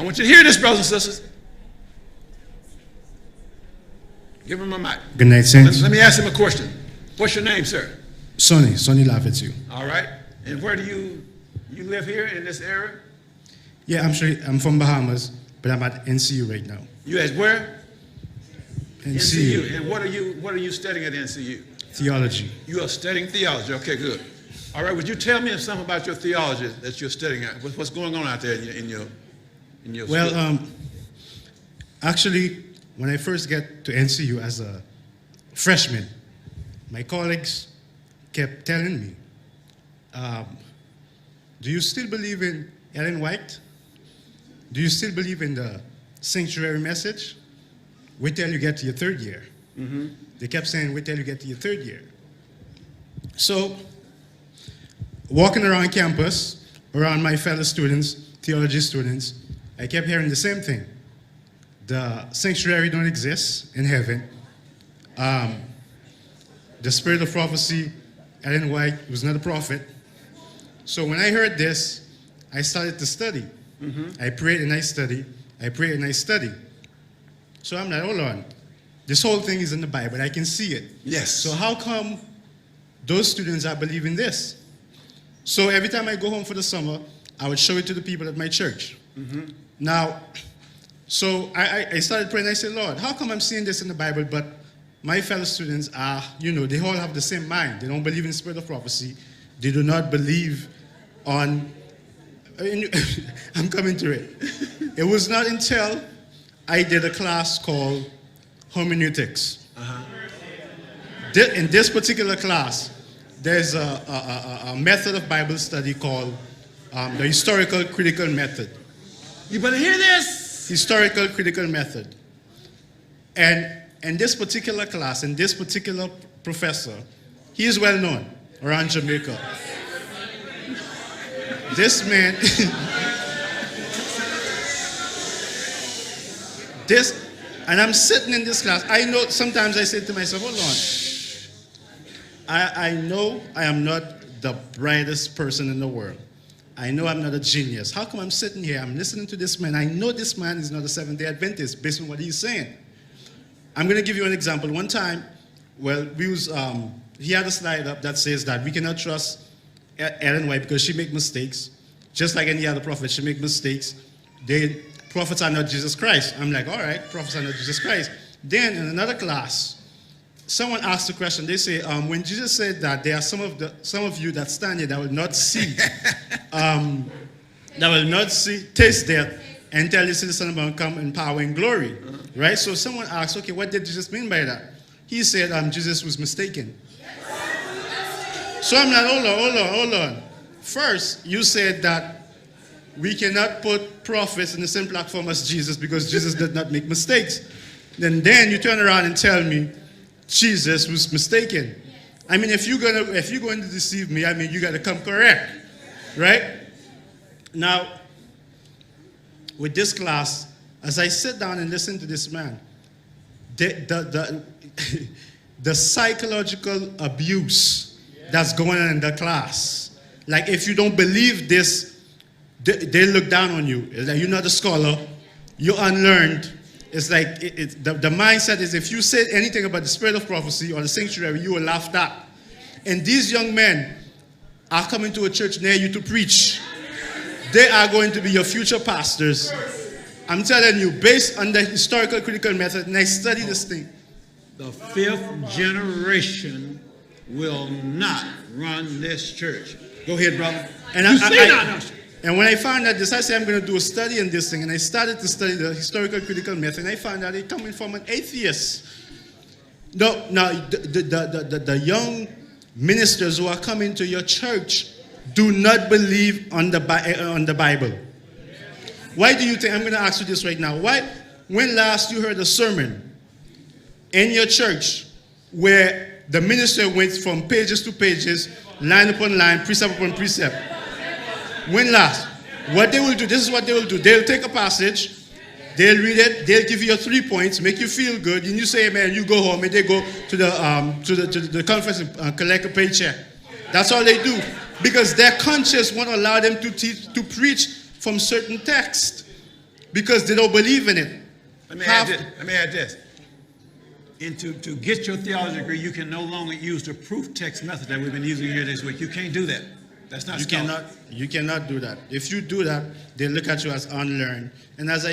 want you to hear this, brothers and sisters. Give him a mic. Good night, Saints. Let me ask him a question. What's your name, sir? Sonny Lafayette. All right. And where do you live here in this area? Yeah, I'm from Bahamas, but I'm at NCU right now. You at where? NCU. And what are you studying at NCU? Theology. You are studying theology. Okay, good. All right. Would you tell me something about your theology that you're studying? What's going on out there in your Well, actually, when I first get to NCU as a freshman, my colleagues kept telling me, do you still believe in Ellen White? Do you still believe in the sanctuary message? Wait till you get to your third year. Mm-hmm. They kept saying, wait till you get to your third year. So, walking around campus, around my fellow students, theology students, I kept hearing the same thing. The sanctuary don't exist in heaven. The spirit of prophecy, Ellen White was not a prophet. So when I heard this, I started to study. Mm-hmm. I prayed and I studied. I prayed and I studied. So I'm like, hold on. This whole thing is in the Bible. I can see it. Yes. So how come those students are believing this? So every time I go home for the summer, I would show it to the people at my church. Mm-hmm. Now, so I started praying. I said, Lord, how come I'm seeing this in the Bible, but my fellow students are, they all have the same mind. They don't believe in the spirit of prophecy. They do not believe on, I'm coming to it. It was not until I did a class called hermeneutics. Uh-huh. In this particular class, there's a method of Bible study called the historical critical method. You better hear this. Historical critical method. And in this particular class, and this particular professor, he is well known around Jamaica. This man, and I'm sitting in this class. I know, sometimes I say to myself, hold on. I know I am not the brightest person in the world. I know I'm not a genius. How come I'm sitting here, I'm listening to this man? I know this man is not a Seventh-day Adventist based on what he's saying. I'm going to give you an example. One time, he had a slide up that says that we cannot trust Ellen White because she makes mistakes. Just like any other prophet, she makes mistakes. Prophets are not Jesus Christ. I'm like, all right, prophets are not Jesus Christ. Then in another class, someone asked the question. They say, when Jesus said that there are some of you that stand here that will not see, taste death, until you see the Son of Man come in power and glory. Right? So someone asked, okay, what did Jesus mean by that? He said, Jesus was mistaken. So I'm like, hold on. First, you said that we cannot put prophets in the same platform as Jesus because Jesus did not make mistakes. Then you turn around and tell me Jesus was mistaken. I mean, if you're going to deceive me, I mean, you got to come correct, right? Now, with this class, as I sit down and listen to this man, the psychological abuse that's going on in the class, like if you don't believe this, they look down on you. It's like you're not a scholar, you're unlearned. It's like the mindset is if you say anything about the spirit of prophecy or the sanctuary, you will laughed at. And these young men are coming to a church near you to preach. They are going to be your future pastors. I'm telling you, based on the historical critical method, and I study this thing. The fifth generation will not run this church. Go ahead, brother. And when I found out this, I said I'm going to do a study on this thing, and I started to study the historical critical method, and I found out it's coming from an atheist. Now, the young ministers who are coming to your church do not believe on the Bible. Why do you think, I'm going to ask you this right now, when last you heard a sermon in your church where the minister went from pages to pages, line upon line, precept upon precept? When last? What they will do, this is what they will do. They'll take a passage, they'll read it, they'll give you your 3 points, make you feel good, and you say, amen, you go home, and they go to the conference and collect a paycheck. That's all they do. Because their conscience won't allow them to preach from certain texts. because they don't believe in it. Let me add this. And to get your theology degree, you can no longer use the proof text method that we've been using here this week. You can't do that. That's not scholarship. You cannot do that. If you do that, they look at you as unlearned. And as I